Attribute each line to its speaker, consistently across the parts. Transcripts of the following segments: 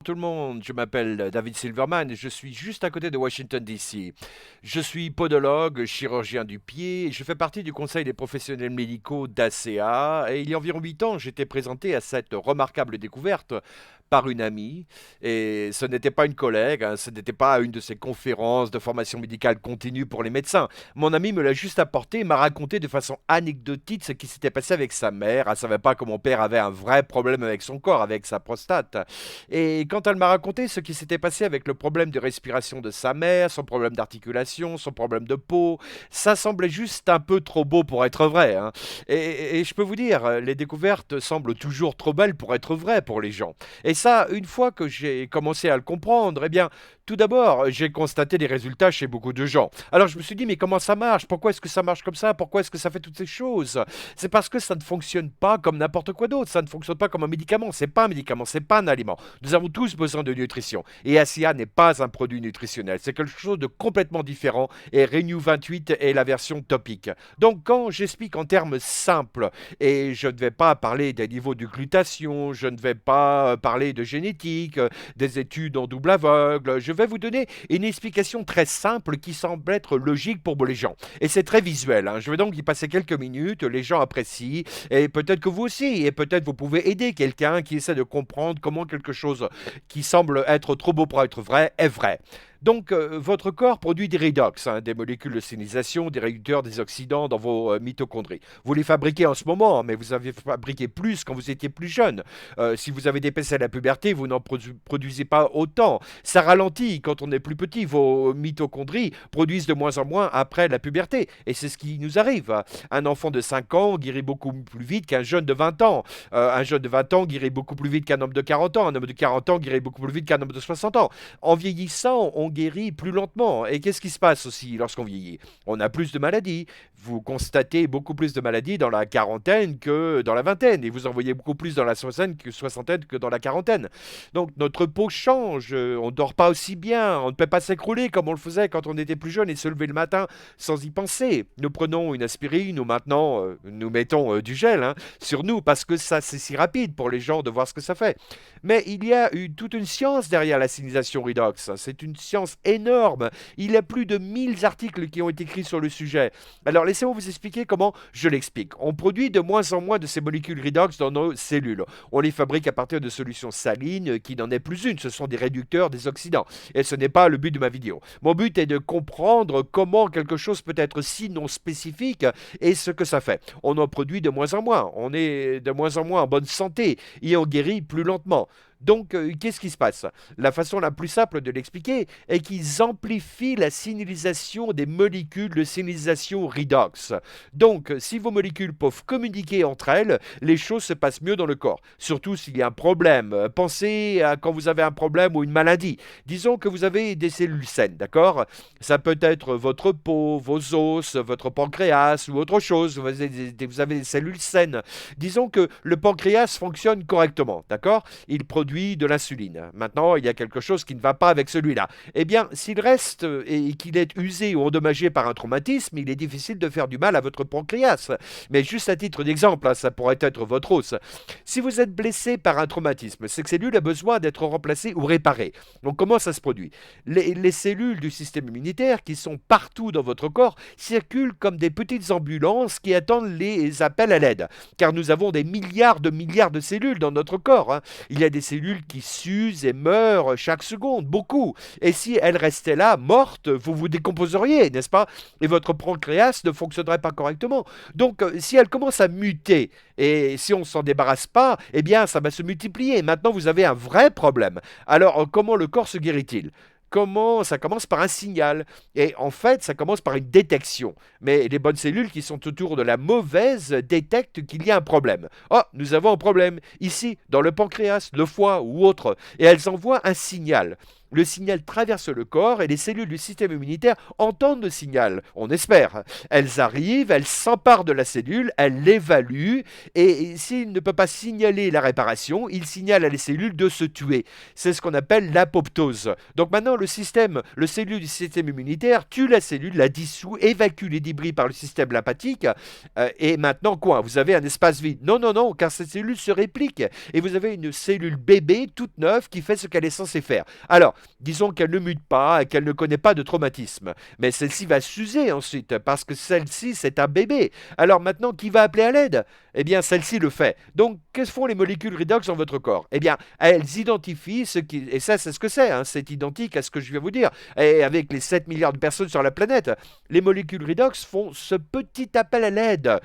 Speaker 1: tout le monde, je m'appelle David Silverman et je suis juste à côté de Washington, D.C. Je suis podologue, chirurgien du pied, et je fais partie du conseil des professionnels médicaux d'ACA et il y a environ 8 ans, j'étais présenté à cette remarquable découverte par une amie et ce n'était pas une collègue, hein, ce n'était pas une de ces conférences de formation médicale continue pour les médecins. Mon ami me l'a juste apporté et m'a raconté de façon anecdotique ce qui s'était passé avec sa mère. Elle ne savait pas que mon père avait un vrai problème avec son corps, avec sa prostate. Et quand elle m'a raconté ce qui s'était passé avec le problème de respiration de sa mère, son problème d'articulation, son problème de peau, ça semblait juste un peu trop beau pour être vrai, hein. Et je peux vous dire, les découvertes semblent toujours trop belles pour être vraies pour les gens. Et ça, une fois que j'ai commencé à le comprendre, eh bien, tout d'abord, j'ai constaté des résultats chez beaucoup de gens. Alors je me suis dit, mais comment ça marche? Pourquoi est-ce que ça marche comme ça? Pourquoi est-ce que ça fait toutes ces choses? C'est parce que ça ne fonctionne pas comme n'importe quoi d'autre. Ça ne fonctionne pas comme un médicament. C'est pas un médicament, c'est pas un aliment. Nous avons tous besoin de nutrition. Et ASIA n'est pas un produit nutritionnel. C'est quelque chose de complètement différent. Et Renew 28 est la version topique. Donc quand j'explique en termes simples, et je ne vais pas parler des niveaux de glutation, je ne vais pas parler de génétique, des études en double aveugle, je vais vous donner une explication très simple qui semble être logique pour les gens. Et c'est très visuel, hein. Je vais donc y passer quelques minutes, les gens apprécient, et peut-être que vous aussi, et peut-être vous pouvez aider quelqu'un qui essaie de comprendre comment quelque chose qui semble être trop beau pour être vrai est vrai. Donc, votre corps produit des redox, hein, des molécules de signalisation, des réducteurs des oxydants dans vos mitochondries. Vous les fabriquez en ce moment, mais vous avez fabriqué plus quand vous étiez plus jeune. Si vous avez dépassé la puberté, vous n'en produisez pas autant. Ça ralentit quand on est plus petit. Vos mitochondries produisent de moins en moins après la puberté. Et c'est ce qui nous arrive. Un enfant de 5 ans guérit beaucoup plus vite qu'un jeune de 20 ans. Un jeune de 20 ans guérit beaucoup plus vite qu'un homme de 40 ans. Un homme de 40 ans guérit beaucoup plus vite qu'un homme de 60 ans. En vieillissant, on guérit plus lentement. Et qu'est-ce qui se passe aussi lorsqu'on vieillit? On a plus de maladies. Vous constatez beaucoup plus de maladies dans la quarantaine que dans la vingtaine. Et vous en voyez beaucoup plus dans la soixantaine que dans la quarantaine. Donc notre peau change. On ne dort pas aussi bien. On ne peut pas s'écrouler comme on le faisait quand on était plus jeune et se lever le matin sans y penser. Nous prenons une aspirine ou maintenant nous mettons du gel, hein, sur nous parce que ça c'est si rapide pour les gens de voir ce que ça fait. Mais il y a toute une science derrière la signalisation redox. C'est une science énorme. Il y a plus de 1000 articles qui ont été écrits sur le sujet. Alors laissez-moi vous expliquer comment je l'explique. On produit de moins en moins de ces molécules redox dans nos cellules. On les fabrique à partir de solutions salines qui n'en est plus une. Ce sont des réducteurs des oxydants. Et ce n'est pas le but de ma vidéo. Mon but est de comprendre comment quelque chose peut être si non spécifique et ce que ça fait. On en produit de moins en moins. On est de moins en moins en bonne santé et on guérit plus lentement. Donc, qu'est-ce qui se passe? La façon la plus simple de l'expliquer est qu'ils amplifient la signalisation des molécules de signalisation redox. Donc, si vos molécules peuvent communiquer entre elles, les choses se passent mieux dans le corps. Surtout s'il y a un problème. Pensez à quand vous avez un problème ou une maladie. Disons que vous avez des cellules saines, d'accord? Ça peut être votre peau, vos os, votre pancréas ou autre chose. Vous avez des cellules saines. Disons que le pancréas fonctionne correctement, d'accord? Il produit de l'insuline. Maintenant, il y a quelque chose qui ne va pas avec celui-là. Eh bien, s'il reste et qu'il est usé ou endommagé par un traumatisme, il est difficile de faire du mal à votre pancréas. Mais juste à titre d'exemple, hein, ça pourrait être votre os. Si vous êtes blessé par un traumatisme, cette cellule a besoin d'être remplacée ou réparée. Donc, comment ça se produit? Les cellules du système immunitaire qui sont partout dans votre corps circulent comme des petites ambulances qui attendent les appels à l'aide. Car nous avons des milliards de cellules dans notre corps, hein. Il y a des cellules qui s'usent et meurent chaque seconde, beaucoup. Et si elles restaient là, mortes, vous vous décomposeriez, n'est-ce pas? Et votre pancréas ne fonctionnerait pas correctement. Donc, si elles commencent à muter, et si on ne s'en débarrasse pas, eh bien, ça va se multiplier. Maintenant, vous avez un vrai problème. Alors, comment le corps se guérit-il? Comment ça commence par un signal et en fait ça commence par une détection, mais les bonnes cellules qui sont autour de la mauvaise détectent qu'il y a un problème. Oh, nous avons un problème ici dans le pancréas, le foie ou autre, et elles envoient un signal. Le signal traverse le corps et les cellules du système immunitaire entendent le signal, on espère. Elles arrivent, elles s'emparent de la cellule, elles l'évaluent et s'il ne peut pas signaler la réparation, il signale à les cellules de se tuer. C'est ce qu'on appelle l'apoptose. Donc maintenant, le cellule du système immunitaire tue la cellule, la dissout, évacue les débris par le système lymphatique. Et maintenant, quoi? Vous avez un espace vide. Non, non, non, car cette cellule se réplique. Et vous avez une cellule bébé toute neuve qui fait ce qu'elle est censée faire. Alors, disons qu'elle ne mute pas, qu'elle ne connaît pas de traumatisme. Mais celle-ci va s'user ensuite, parce que celle-ci, c'est un bébé. Alors maintenant, qui va appeler à l'aide? Eh bien, celle-ci le fait. Donc, qu'est-ce que font les molécules redox dans votre corps? Eh bien, elles identifient ce qui... Et ça, c'est ce que c'est. Hein, c'est identique à ce que je viens vous dire. Et avec les 7 milliards de personnes sur la planète, les molécules redox font ce petit appel à l'aide.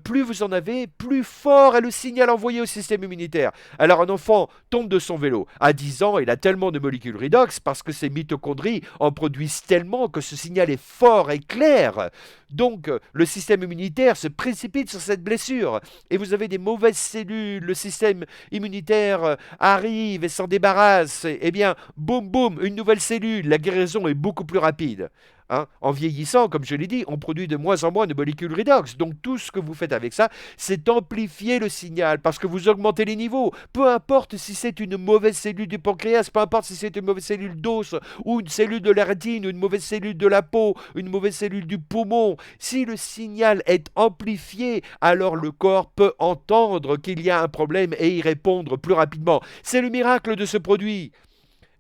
Speaker 1: Plus vous en avez, plus fort est le signal envoyé au système immunitaire. Alors, un enfant tombe de son vélo. À 10 ans, il a tellement de molécules redox parce que ses mitochondries en produisent tellement que ce signal est fort et clair. Donc, le système immunitaire se précipite sur cette blessure. Et vous avez des mauvaises cellules, le système immunitaire arrive et s'en débarrasse. Eh bien, boum, boum, une nouvelle cellule. La guérison est beaucoup plus rapide. Hein, en vieillissant, comme je l'ai dit, on produit de moins en moins de molécules redox. Donc tout ce que vous faites avec ça, c'est amplifier le signal parce que vous augmentez les niveaux. Peu importe si c'est une mauvaise cellule du pancréas, peu importe si c'est une mauvaise cellule d'os ou une cellule de la rétine, une mauvaise cellule de la peau, une mauvaise cellule du poumon. Si le signal est amplifié, alors le corps peut entendre qu'il y a un problème et y répondre plus rapidement. C'est le miracle de ce produit.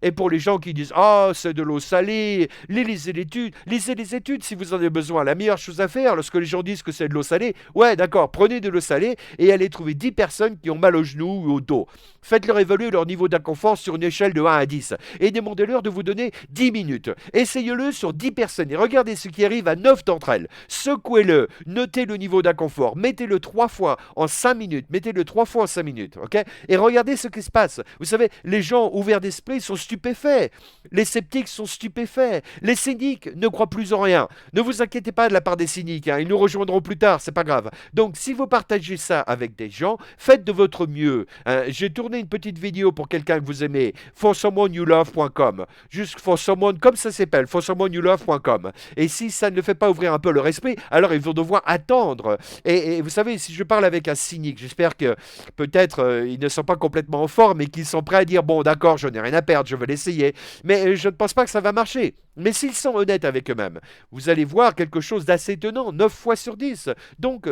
Speaker 1: Et pour les gens qui disent «Ah, c'est de l'eau salée, lisez les études si vous en avez besoin. La meilleure chose à faire lorsque les gens disent que c'est de l'eau salée, ouais, d'accord, prenez de l'eau salée et allez trouver 10 personnes qui ont mal au genou ou au dos. Faites-leur évaluer leur niveau d'inconfort sur une échelle de 1 à 10 et demandez-leur de vous donner 10 minutes. Essayez-le sur 10 personnes et regardez ce qui arrive à 9 d'entre elles. Secouez-le, notez le niveau d'inconfort, mettez-le 3 fois en 5 minutes, mettez-le 3 fois en 5 minutes, ok? Et regardez ce qui se passe. Vous savez, les gens ouverts d'esprit sont stupéfaits. Les sceptiques sont stupéfaits. Les cyniques ne croient plus en rien. Ne vous inquiétez pas de la part des cyniques, hein, ils nous rejoindront plus tard, c'est pas grave. Donc, si vous partagez ça avec des gens, faites de votre mieux. Hein. J'ai tourné une petite vidéo pour quelqu'un que vous aimez, forsomeoneyouLove.com. Juste for someone, comme ça s'appelle, forsomeoneyouLove.com. Et si ça ne fait pas ouvrir un peu leur esprit, alors ils vont devoir attendre. Et vous savez, si je parle avec un cynique, j'espère que peut-être ils ne sont pas complètement en forme et qu'ils sont prêts à dire bon, d'accord, je n'ai rien à perdre, je vais l'essayer. Mais je ne pense pas que ça va marcher. Mais s'ils sont honnêtes avec eux-mêmes, vous allez voir quelque chose d'assez étonnant, 9 fois sur 10. Donc,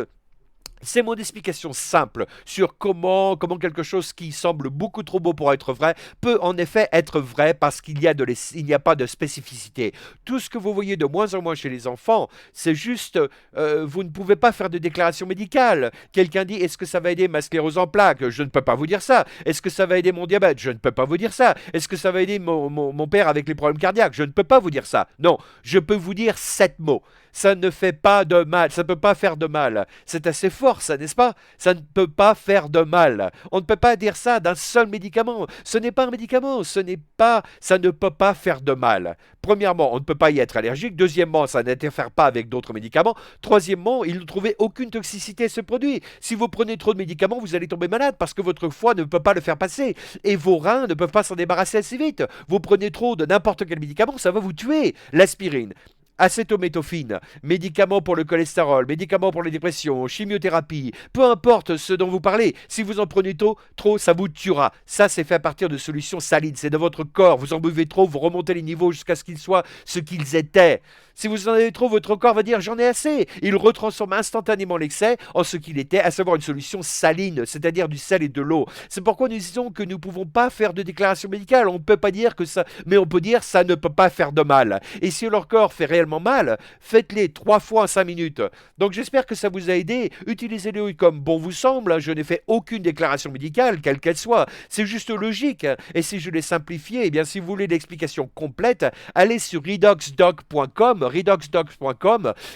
Speaker 1: c'est mon explication simple sur comment quelque chose qui semble beaucoup trop beau pour être vrai peut en effet être vrai parce qu'il n'y a pas de spécificité. Tout ce que vous voyez de moins en moins chez les enfants, c'est juste, vous ne pouvez pas faire de déclaration médicale. Quelqu'un dit, est-ce que ça va aider ma sclérose en plaques? Je ne peux pas vous dire ça. Est-ce que ça va aider mon diabète? Je ne peux pas vous dire ça. Est-ce que ça va aider mon père avec les problèmes cardiaques? Je ne peux pas vous dire ça. Non, je peux vous dire 7 mots. Ça ne fait pas de mal, ça ne peut pas faire de mal. C'est assez fort, ça, n'est-ce pas? Ça ne peut pas faire de mal. On ne peut pas dire ça d'un seul médicament. Ce n'est pas un médicament, ça ne peut pas faire de mal. Premièrement, on ne peut pas y être allergique. Deuxièmement, ça n'interfère pas avec d'autres médicaments. Troisièmement, il ne trouvait aucune toxicité à ce produit. Si vous prenez trop de médicaments, vous allez tomber malade parce que votre foie ne peut pas le faire passer. Et vos reins ne peuvent pas s'en débarrasser assez vite. Vous prenez trop de n'importe quel médicament, ça va vous tuer. L'aspirine, acétométophine, médicaments pour le cholestérol, médicaments pour les dépressions, chimiothérapie, peu importe ce dont vous parlez, si vous en prenez trop, ça vous tuera. Ça, c'est fait à partir de solutions salines, c'est dans votre corps, vous en buvez trop, vous remontez les niveaux jusqu'à ce qu'ils soient ce qu'ils étaient. Si vous en avez trop, votre corps va dire j'en ai assez. Il retransforme instantanément l'excès en ce qu'il était, à savoir une solution saline, c'est-à-dire du sel et de l'eau. C'est pourquoi nous disons que nous ne pouvons pas faire de déclaration médicale. On ne peut pas dire que ça, mais on peut dire ça ne peut pas faire de mal. Et si leur corps fait réellement mal, faites-les 3 fois en 5 minutes. Donc j'espère que ça vous a aidé. Utilisez-le comme bon vous semble. Je n'ai fait aucune déclaration médicale, quelle qu'elle soit. C'est juste logique. Et si je l'ai simplifié, eh bien si vous voulez l'explication complète, allez sur redoxdoc.com.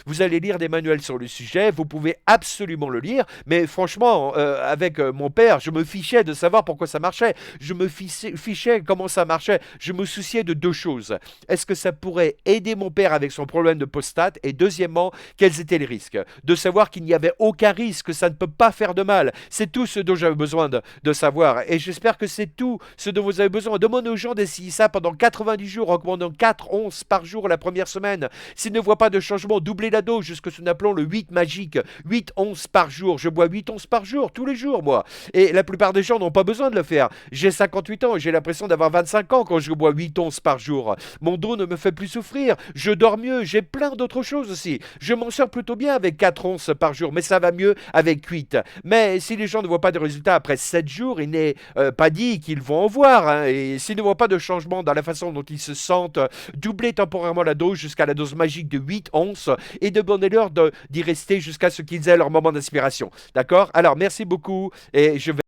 Speaker 1: Vous allez lire des manuels sur le sujet. Vous pouvez absolument le lire. Mais franchement, avec mon père, je me fichais de savoir pourquoi ça marchait. Je me fichais comment ça marchait. Je me souciais de 2 choses. Est-ce que ça pourrait aider mon père avec son votre problème de prostate et deuxièmement, quels étaient les risques. De savoir qu'il n'y avait aucun risque, ça ne peut pas faire de mal. C'est tout ce dont j'avais besoin de savoir. Et j'espère que c'est tout ce dont vous avez besoin. Demandez aux gens d'essayer ça pendant 90 jours, en commandant 4 onces par jour la première semaine. S'ils ne voient pas de changement, doublez la dose jusqu'à ce que nous appelons le 8 magique. 8 onces par jour. Je bois 8 onces par jour, tous les jours, moi. Et la plupart des gens n'ont pas besoin de le faire. J'ai 58 ans et j'ai l'impression d'avoir 25 ans quand je bois 8 onces par jour. Mon dos ne me fait plus souffrir. Je dors mieux. J'ai plein d'autres choses aussi. Je m'en sors plutôt bien avec 4 onces par jour, mais ça va mieux avec 8. Mais si les gens ne voient pas de résultats après 7 jours, il n'est pas dit qu'ils vont en voir. Hein. Et s'ils ne voient pas de changement dans la façon dont ils se sentent, doublez temporairement la dose jusqu'à la dose magique de 8 onces et demandez-leur d'y rester jusqu'à ce qu'ils aient leur moment d'inspiration. D'accord? Alors, merci beaucoup et je vais